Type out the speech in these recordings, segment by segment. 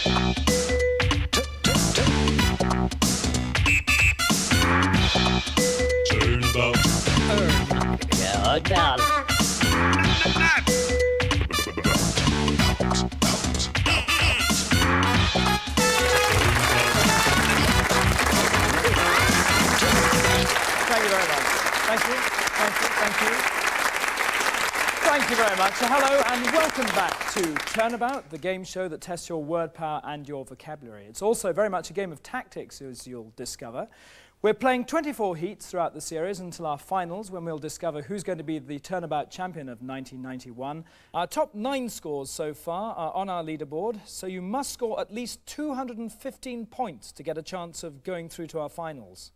Turnabout. Thank you very much. Thank you. Thank you. Thank you. Thank you very much. So hello and welcome back to Turnabout, the game show that tests your word power and your vocabulary. It's also very much a game of tactics, as you'll discover. We're playing 24 heats throughout the series until our finals, when we'll discover who's going to be the Turnabout champion of 1991. Our top 9 scores so far are on our leaderboard, so you must score at least 215 points to get a chance of going through to our finals.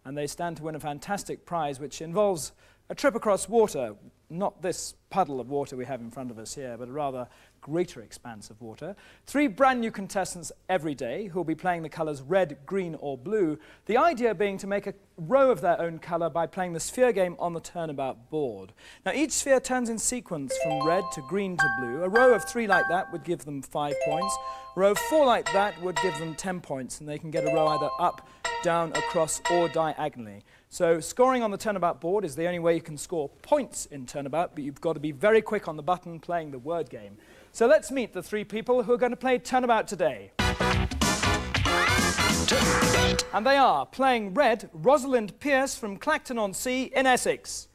And they stand to win a fantastic prize, which involves a trip across water. Not this puddle of water we have in front of us here, but a rather greater expanse of water. 3 brand new contestants every day who will be playing the colours red, green or blue. The idea being to make a row of their own colour by playing the sphere game on the Turnabout board. Now each sphere turns in sequence from red to green to blue. A row of 3 like that would give them 5 points. A row of 4 like that would give them 10 points, and they can get a row either up, down, across or diagonally. So scoring on the Turnabout board is the only way you can score points in Turnabout, but you've got to be very quick on the button playing the word game. So let's meet the 3 people who are going to play Turnabout today. And they are, playing red, Rosalind Pearce from Clacton-on-Sea in Essex.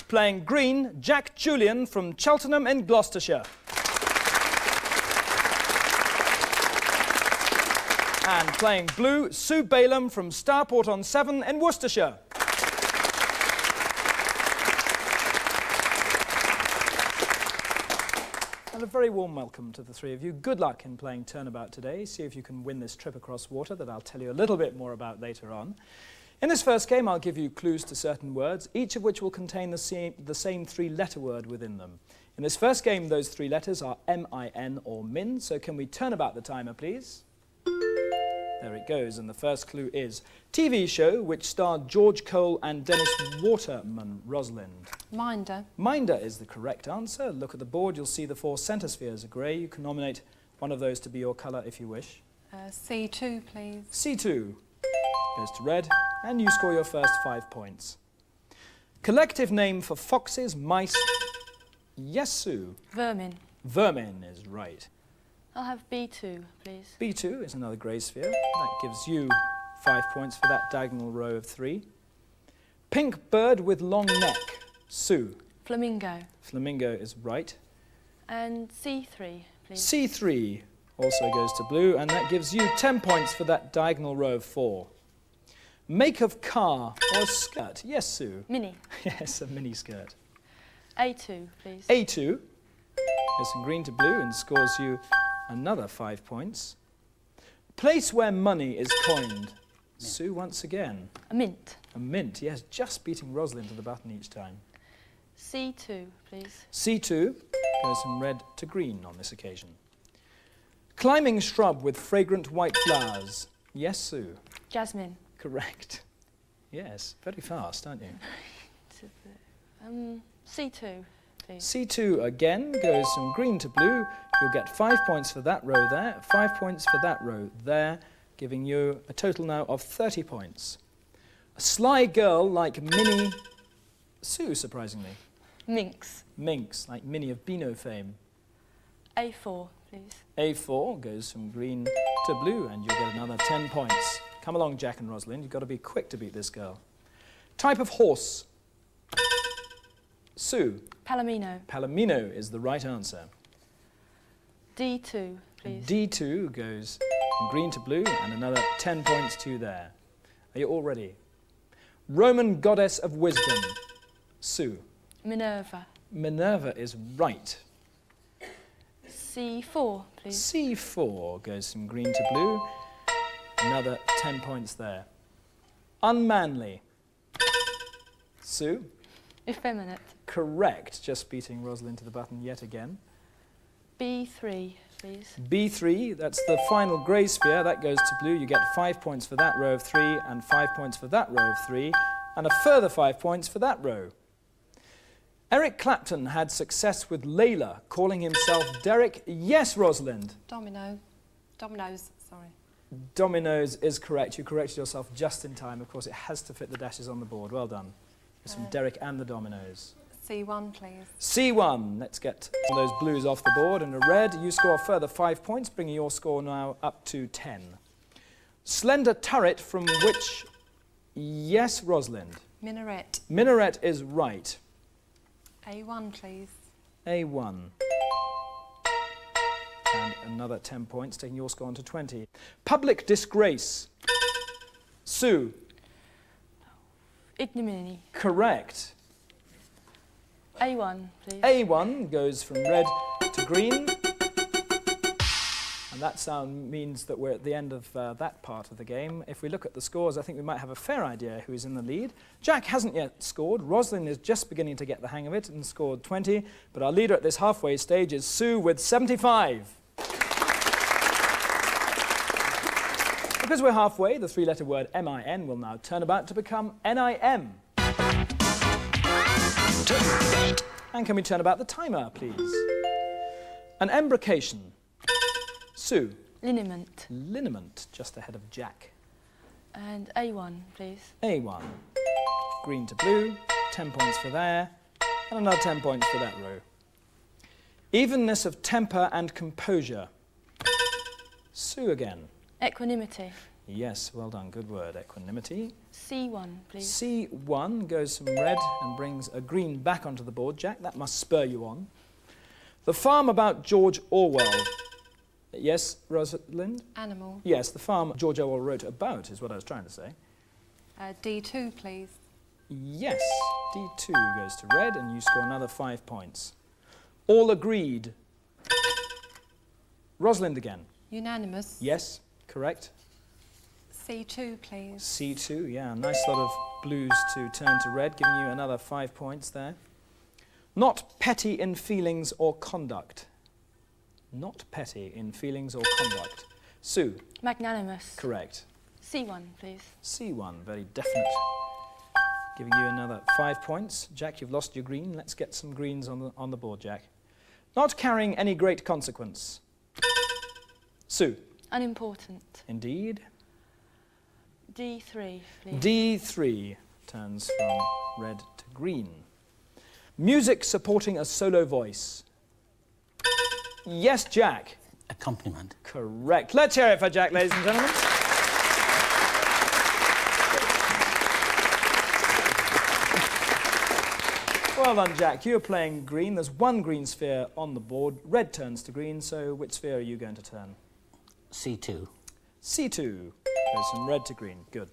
Playing green, Jack Julian from Cheltenham in Gloucestershire. And playing blue, Sue Balaam from Starport-on-Severn in Worcestershire. And a very warm welcome to the 3 of you. Good luck in playing Turnabout today. See if you can win this trip across water that I'll tell you a little bit more about later on. In this first game, I'll give you clues to certain words, each of which will contain the same 3-letter word within them. In this first game, those 3 letters are M-I-N or min, so can we turn about the timer, please? There it goes, and the first clue is TV show which starred George Cole and Dennis Waterman. Rosalind. Minder. Minder is the correct answer. Look at the board, you'll see the 4 centre spheres are grey. You can nominate one of those to be your colour if you wish. C2, please. C2 goes to red, and you score your first 5 points. Collective name for foxes, mice. Yes, Sue. Vermin. Vermin is right. I'll have B2, please. B2 is another grey sphere. That gives you 5 points for that diagonal row of 3. Pink bird with long neck. Sue. Flamingo. Flamingo is right. And C3, please. C3 also goes to blue, and that gives you 10 points for that diagonal row of 4. Make of car or skirt. Yes, Sue. Mini. Yes, a mini skirt. A2, please. A2 goes from green to blue and scores you another 5 points. Place where money is coined. Mint. Sue once again. A mint. A mint, yes, just beating Rosalind to the button each time. C2, please. C2 goes from red to green on this occasion. Climbing shrub with fragrant white flowers. Yes, Sue. Jasmine. Correct. Yes, very fast, aren't you? C2, please. C2 again goes from green to blue. You'll get 5 points for that row there, 5 points for that row there, giving you a total now of 30 points. A sly girl like Minnie. Sue, surprisingly. Minx. Minx, like Minnie of Beano fame. A4, please. A4 goes from green to blue, and you'll get another 10 points. Come along, Jack and Rosalind. You've got to be quick to beat this girl. Type of horse. Sue. Palomino. Palomino is the right answer. D2, please. D2 goes from green to blue, and another 10 points to you there. Are you all ready? Roman goddess of wisdom. Sue. Minerva. Minerva is right. C4, please. C4 goes from green to blue. Another 10 points there. Unmanly. Sue? Effeminate. Correct. Just beating Rosalind to the button yet again. B3, please. B3, that's the final grey sphere. That goes to blue. You get 5 points for that row of 3 and 5 points for that row of 3 and a further 5 points for that row. Eric Clapton had success with Layla, calling himself Derek. Yes, Rosalind. Dominoes, sorry. Dominoes is correct. You corrected yourself just in time. Of course, it has to fit the dashes on the board. Well done. It's from Derek and the Dominoes. C1, please. C1. Let's get those blues off the board. And a red, you score a further 5 points, bringing your score now up to 10. Slender turret from which... Yes, Rosalind. Minaret. Minaret is right. A1, please. A1. And another 10 points, taking your score on to 20. Public disgrace. Sue. Ignominy. Correct. A1, please. A1 goes from red to green. And that sound means that we're at the end of that part of the game. If we look at the scores, I think we might have a fair idea who's in the lead. Jack hasn't yet scored. Rosalind is just beginning to get the hang of it and scored 20. But our leader at this halfway stage is Sue with 75. Because we're halfway, the three-letter word M-I-N will now turn about to become N-I-M. And can we turn about the timer, please? An embrocation. Sue. Liniment. Liniment, just ahead of Jack. And A1, please. A1. Green to blue, 10 points for there, and another 10 points for that row. Evenness of temper and composure. Sue again. Equanimity. Yes, well done, good word, equanimity. C1, please. C1 goes from red and brings a green back onto the board. Jack, that must spur you on. The farm about George Orwell. Yes, Rosalind? Animal. Yes, the farm George Orwell wrote about is what I was trying to say. D2, please. Yes, D2 goes to red and you score another 5 points. All agreed. Rosalind again. Unanimous. Yes, correct. C2, please. C2, yeah, nice lot of blues to turn to red, giving you another 5 points there. Not petty in feelings or conduct. Not petty in feelings or conduct. Sue. Magnanimous. Correct. C1, please. C1, very definite. Giving you another 5 points. Jack, you've lost your green. Let's get some greens on the board, Jack. Not carrying any great consequence. Sue. Unimportant. Indeed. D3, please. D3 turns from red to green. Music supporting a solo voice. Yes, Jack. Accompaniment. Correct. Let's hear it for Jack, ladies and gentlemen. Well done, Jack. You're playing green. There's one green sphere on the board. Red turns to green, so which sphere are you going to turn? C2. C2 goes from red to green. Good.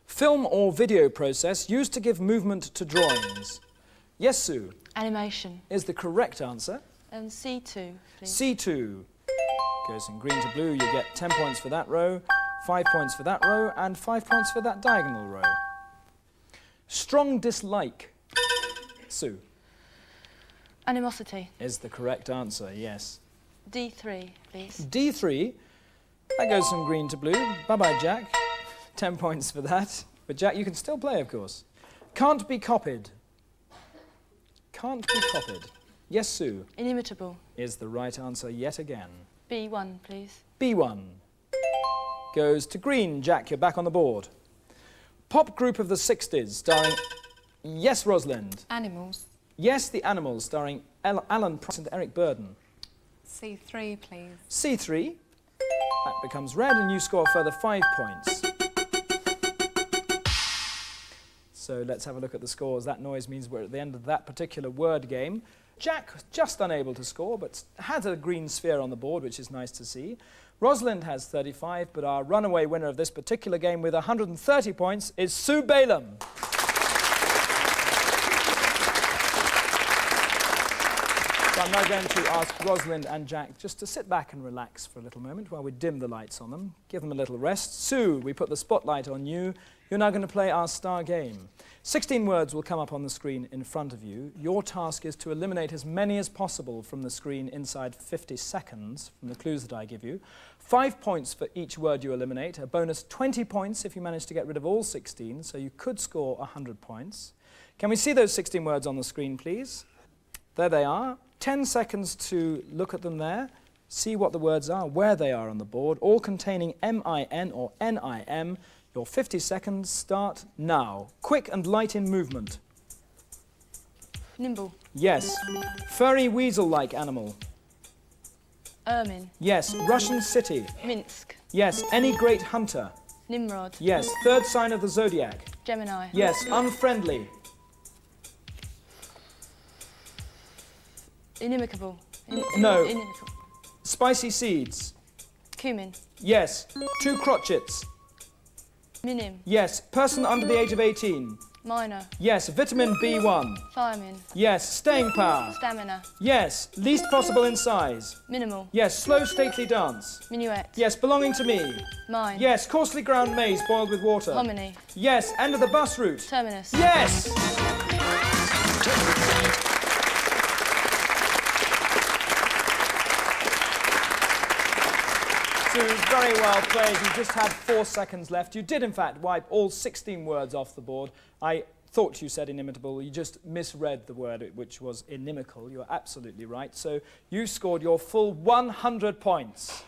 Film or video process used to give movement to drawings. Yes, Sue. Animation. Is the correct answer. And C2, please. C2 goes from green to blue. You get 10 points for that row, 5 points for that row, and 5 points for that diagonal row. Strong dislike. Sue. Animosity. Is the correct answer, yes. D3, please. D3, that goes from green to blue. Bye-bye, Jack. 10 points for that. But Jack, you can still play, of course. Can't be copied. Can't be copied. Yes, Sue. Inimitable. Is the right answer yet again. B1, please. B1 goes to green. Jack, you're back on the board. Pop group of the 60s starring... Yes, Rosalind. Animals. Yes, The Animals starring Alan Price and Eric Burden. C3, please. C3. That becomes red and you score a further 5 points. So let's have a look at the scores. That noise means we're at the end of that particular word game. Jack just unable to score, but has a green sphere on the board, which is nice to see. Rosalind has 35, but our runaway winner of this particular game with 130 points is Sue Balaam. So I'm now going to ask Rosalind and Jack just to sit back and relax for a little moment while we dim the lights on them, give them a little rest. Sue, we put the spotlight on you. You're now going to play our star game. 16 words will come up on the screen in front of you. Your task is to eliminate as many as possible from the screen inside 50 seconds from the clues that I give you. 5 points for each word you eliminate, a bonus 20 points if you manage to get rid of all 16, so you could score 100 points. Can we see those 16 words on the screen, please? There they are. 10 seconds to look at them there, see what the words are, where they are on the board, all containing M-I-N or N-I-M. Your 50 seconds start now. Quick and light in movement. Nimble. Yes. Furry weasel-like animal. Ermine. Yes. Russian city. Minsk. Yes. Any great hunter. Nimrod. Yes. Third sign of the zodiac. Gemini. Yes. Unfriendly. Inimicable. No. Inimical. Spicy seeds. Cumin. Yes. Two crotchets. Minim. Yes. Person under the age of 18. Minor. Yes. Vitamin B1. Thiamine. Yes. Staying power. Stamina. Yes. Least possible in size. Minimal. Yes. Slow stately dance. Minuet. Yes. Belonging to me. Mine. Yes. Coarsely ground maize boiled with water. Hominy. Yes. End of the bus route. Terminus. Yes! Sue, very well played. You just had 4 seconds left. You did, in fact, wipe all 16 words off the board. I thought you said inimitable. You just misread the word, which was inimical. You're absolutely right. So you scored your full 100 points.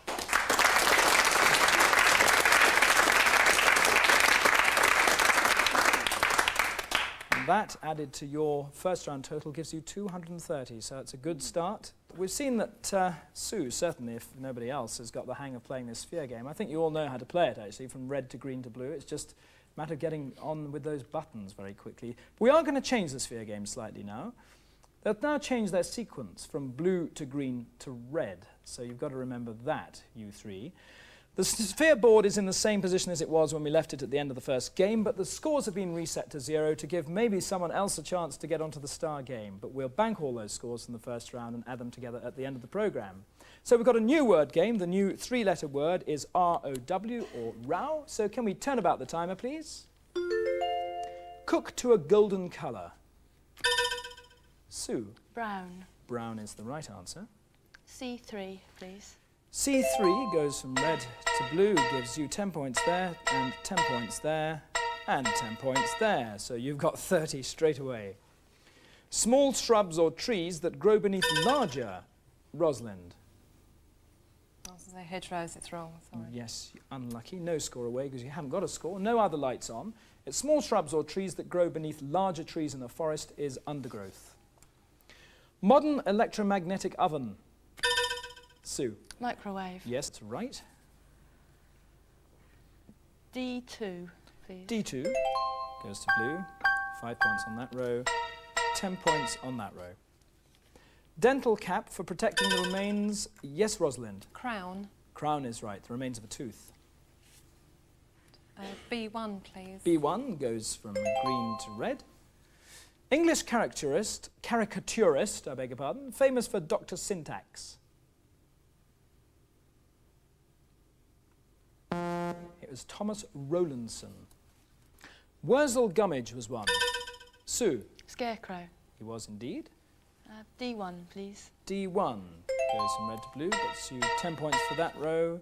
That, added to your first round total, gives you 230, so it's a good start. We've seen that Sue, certainly if nobody else, has got the hang of playing this sphere game. I think you all know how to play it, actually, from red to green to blue. It's just a matter of getting on with those buttons very quickly. We are going to change the sphere game slightly now. They'll now change their sequence from blue to green to red, so you've got to remember that, you three. The sphere board is in the same position as it was when we left it at the end of the first game, but the scores have been reset to 0 to give maybe someone else a chance to get onto the star game. But we'll bank all those scores from the first round and add them together at the end of the programme. So we've got a new word game. The new 3-letter word is R-O-W, or row. So can we turn about the timer, please? Cook to a golden colour. Sue. Brown. Brown is the right answer. C3, please. C3 goes from red to blue, gives you 10 points there, and 10 points there, and 10 points there. So you've got 30 straight away. Small shrubs or trees that grow beneath larger. Rosalind. I was going to say hedgerows, it's wrong, sorry. Yes, unlucky. No score away because you haven't got a score. No other lights on. It's small shrubs or trees that grow beneath larger trees in a forest is undergrowth. Modern electromagnetic oven. Sue. Microwave. Yes, that's right. D2, please. D2 goes to blue. 5 points on that row. 10 points on that row. Dental cap for protecting the remains. Yes, Rosalind. Crown. Crown is right. The remains of a tooth. B1, please. B1 goes from green to red. English caricaturist, I beg your pardon, famous for Dr. Syntax. It was Thomas Rowlandson. Wurzel Gummidge was one. Sue. Scarecrow. He was indeed. D1, please. D1 goes from red to blue, gets you 10 points for that row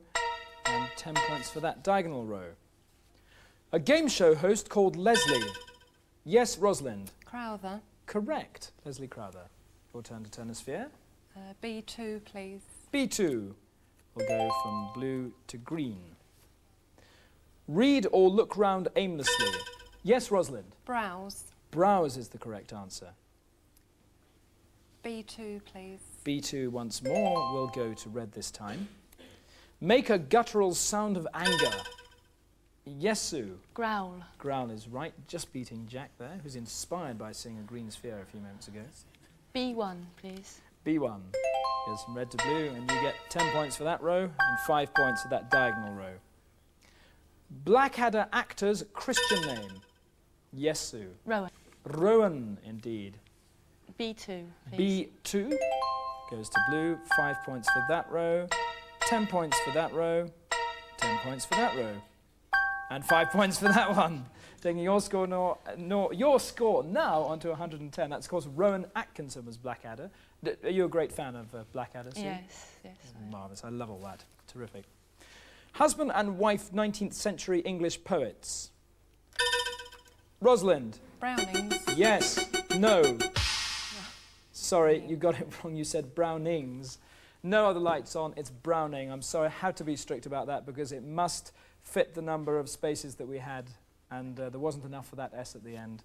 and 10 points for that diagonal row. A game show host called Leslie. Yes, Rosalind. Crowther. Correct, Leslie Crowther. Your turn to turn a sphere. B2, please. B2 will go from blue to green. Read or look round aimlessly. Yes, Rosalind. Browse. Browse is the correct answer. B2, please. B2 once more will go to red this time. Make a guttural sound of anger. Yes, Sue. Growl. Growl is right, just beating Jack there, who's inspired by seeing a green sphere a few moments ago. B1, please. B1 goes from red to blue, and you get 10 points for that row and 5 points for that diagonal row. Blackadder actor's Christian name. Yes, Sue. Rowan. Rowan, indeed. B2, please. B2 goes to blue, 5 points for that row, 10 points for that row, 10 points for that row, and 5 points for that one. Taking your score now onto 110. That's, of course, Rowan Atkinson was Blackadder. Are you a great fan of Blackadder, Sue? Yes, yes. Marvellous, I love all that. Terrific. Husband and wife 19th century English poets. Rosalind. Brownings. Yes. No. Sorry, you got it wrong. You said brownings. No other lights on. It's browning. I'm sorry. I had to be strict about that because it must fit the number of spaces that we had, and there wasn't enough for that S at the end.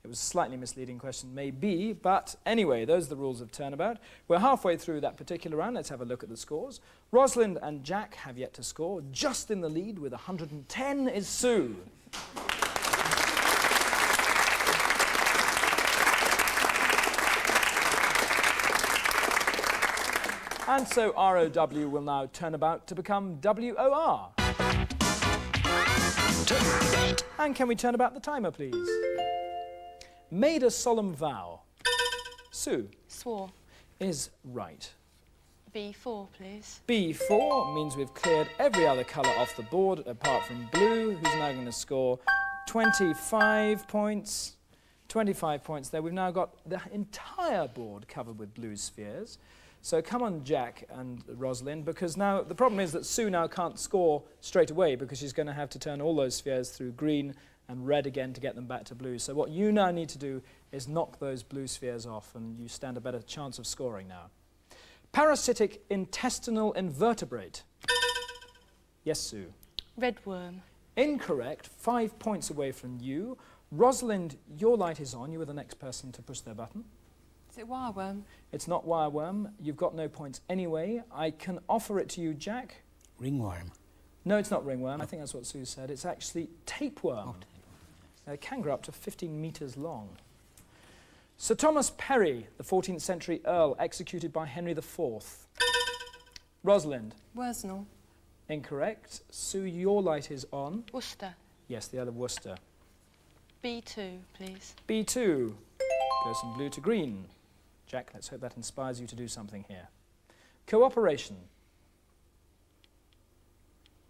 It was a slightly misleading question, maybe, but anyway, those are the rules of Turnabout. We're halfway through that particular round. Let's have a look at the scores. Rosalind and Jack have yet to score. Just in the lead with 110 is Sue. And so ROW will now turn about to become WOR. And can we turn about the timer, please? Made a solemn vow. Sue Swore. is right. B4, please. B4 means we've cleared every other colour off the board apart from blue, who's now going to score 25 points. 25 points there. We've now got the entire board covered with blue spheres. So come on, Jack and Rosalind, because now the problem is that Sue now can't score straight away because she's going to have to turn all those spheres through green and red again to get them back to blue. So what you now need to do is knock those blue spheres off, and you stand a better chance of scoring now. Parasitic intestinal invertebrate. Yes, Sue. Redworm. Incorrect. 5 points away from you. Rosalind, your light is on. You were the next person to push their button. Is it wireworm? It's not wireworm. You've got no points anyway. I can offer it to you, Jack. Ringworm. No, it's not ringworm. I think that's what Sue said. It's actually tapeworm. It can grow up to 15 metres long. Sir Thomas Perry, the 14th century Earl, executed by Henry IV. Rosalind. Worsnell. Incorrect. Sue, your light is on. Worcester. Yes, the other Worcester. B2, please. B2 goes from blue to green. Jack, let's hope that inspires you to do something here. Cooperation.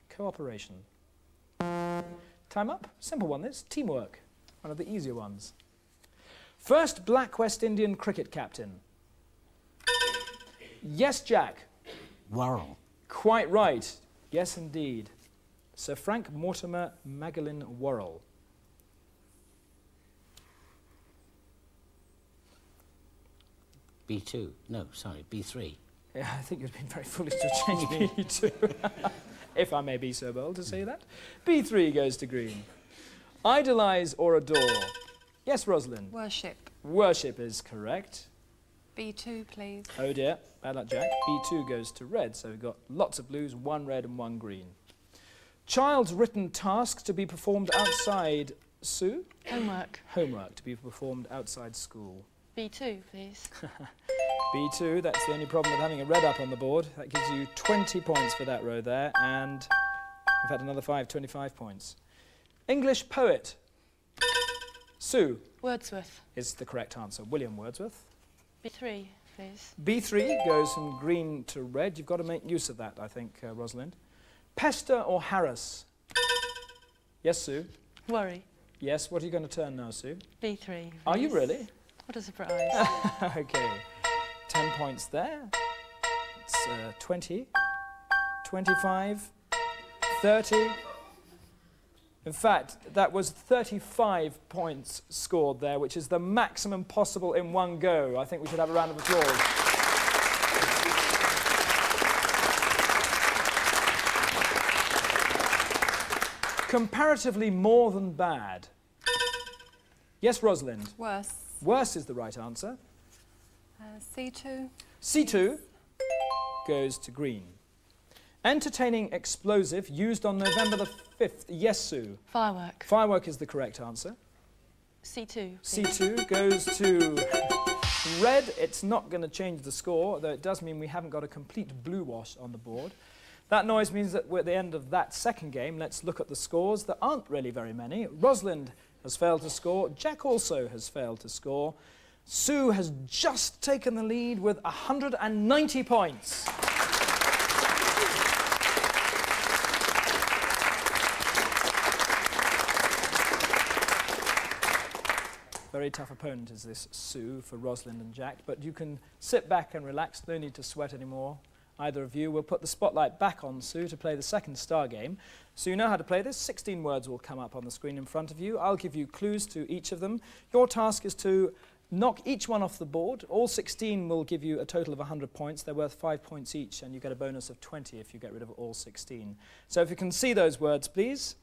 Cooperation. Time up. Simple one this. Teamwork. One of the easier ones. First black West Indian cricket captain. Yes, Jack. Worrell. Quite right. Yes, indeed. Sir Frank Mortimer Magdalen Worrell. B2. No, sorry, B3. Yeah, I think you'd been very foolish to change B2, if I may be so bold to say that. B3 goes to green. Idolise or adore. Yes, Rosalind. Worship. Worship is correct. B2, please. Oh dear, bad luck, Jack. B2 goes to red, so we've got lots of blues, one red and one green. Child's written task to be performed outside. Sue? Homework. Homework to be performed outside school. B2, please. B2, that's the only problem with having a red up on the board. That gives you 20 points for that row there, and in fact another 25 points. English poet. Sue Wordsworth. is the correct answer. William Wordsworth. B3, please. B3 goes from green to red. You've got to make use of that, I think, Rosalind. Pester or harass? Yes, Sue? Worry. Yes, what are you going to turn now, Sue? B3, please. Are you really? What a surprise. Okay. 10 points there. It's 20, 25, 30. In fact, that was 35 points scored there, which is the maximum possible in one go. I think we should have a round of applause. Comparatively more than bad. Yes, Rosalind. Worse. Worse is the right answer. C2. C2 goes to green. Entertaining explosive used on November the 5th. Yes, Sue. Firework. Firework is the correct answer. C2, please. C2 goes to red. It's not going to change the score, though it does mean we haven't got a complete blue wash on the board. That noise means that we're at the end of that second game. Let's look at the scores. There aren't really very many. Rosalind has failed to score. Jack also has failed to score. Sue has just taken the lead with 190 points. Very tough opponent is this Sue for Rosalind and Jack, but you can sit back and relax. No need to sweat anymore, either of you. We'll put the spotlight back on Sue to play the second star game. So you know how to play this. 16 words will come up on the screen in front of you. I'll give you clues to each of them. Your task is to knock each one off the board. All 16 will give you a total of 100 points. They're worth 5 points each, and you get a bonus of 20 if you get rid of all 16. So if you can see those words, please.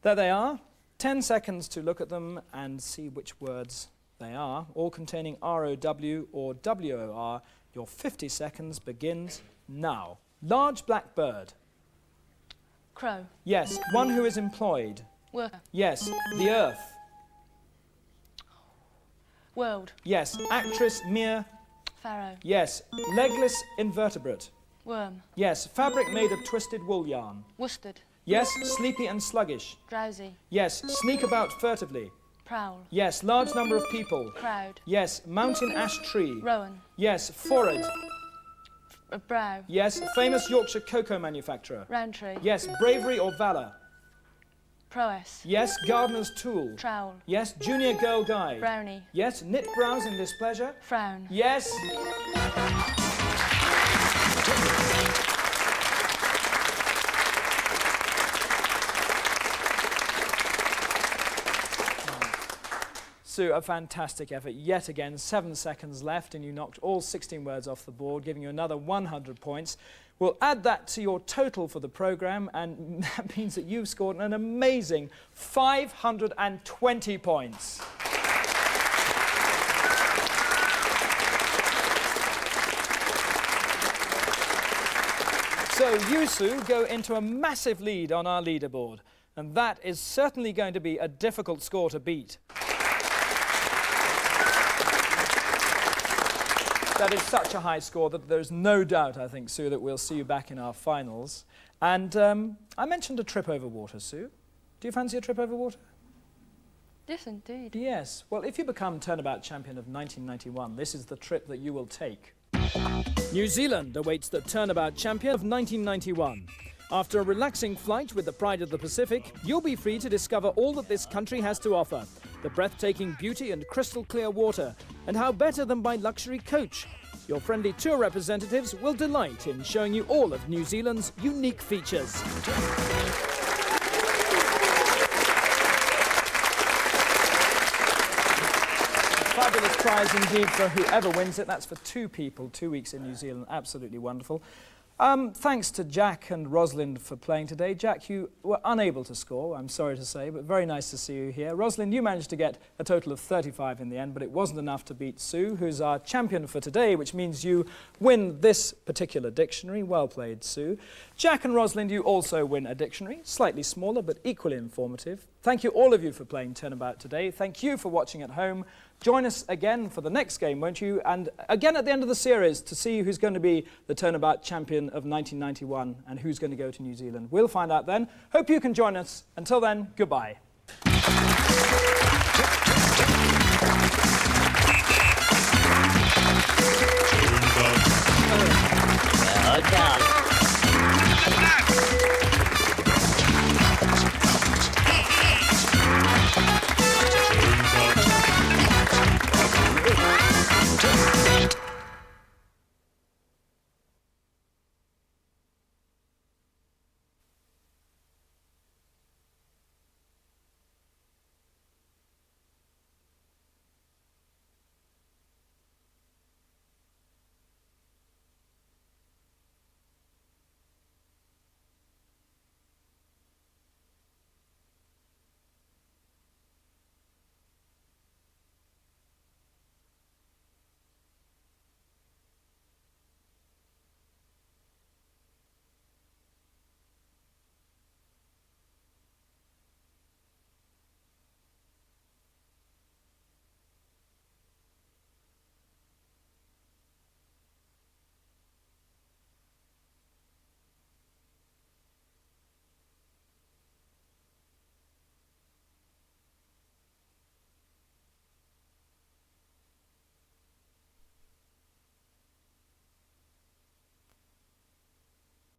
There they are. 10 seconds to look at them and see which words they are, all containing R-O-W or W-O-R. Your 50 seconds begins now. Large black bird. Crow. Yes. One who is employed. Worker. Yes. The earth. World. Yes. Actress Mia. Pharaoh. Yes. Legless invertebrate. Worm. Yes. Fabric made of twisted wool yarn. Worsted. Yes. Sleepy and sluggish. Drowsy. Yes. Sneak about furtively. Prowl. Yes. Large number of people. Crowd. Yes. Mountain ash tree. Rowan. Yes. Forehead. Brow. Yes. Famous Yorkshire cocoa manufacturer. Roundtree. Yes. Bravery or valour. Prowess. Yes. Gardener's tool. Trowel. Yes. Junior girl guide. Brownie. Yes. Knit brows in displeasure. Frown. Yes. Sue, a fantastic effort. Yet again, 7 seconds left, and you knocked all 16 words off the board, giving you another 100 points. We'll add that to your total for the programme, and that means that you've scored an amazing 520 points. So you, Sue, go into a massive lead on our leaderboard, and that is certainly going to be a difficult score to beat. That is such a high score that there's no doubt, I think, Sue, that we'll see you back in our finals. And I mentioned a trip over water, Sue. Do you fancy a trip over water? Yes, indeed. Yes. Well, if you become Turnabout Champion of 1991, this is the trip that you will take. New Zealand awaits the Turnabout Champion of 1991. After a relaxing flight with the Pride of the Pacific, you'll be free to discover all that this country has to offer. The breathtaking beauty and crystal clear water, and how better than by luxury coach. Your friendly tour representatives will delight in showing you all of New Zealand's unique features. Fabulous prize indeed for whoever wins it. That's for 2 people, 2 weeks in New Zealand. Absolutely wonderful. Thanks to Jack and Rosalind for playing today. Jack, you were unable to score, I'm sorry to say, but very nice to see you here. Rosalind, you managed to get a total of 35 in the end, but it wasn't enough to beat Sue, who's our champion for today, which means you win this particular dictionary. Well played, Sue. Jack and Rosalind, you also win a dictionary, slightly smaller but equally informative. Thank you all of you for playing Turnabout today. Thank you for watching at home. Join us again for the next game, won't you? And again at the end of the series to see who's going to be the Turnabout Champion of 1991 and who's going to go to New Zealand. We'll find out then. Hope you can join us. Until then, goodbye.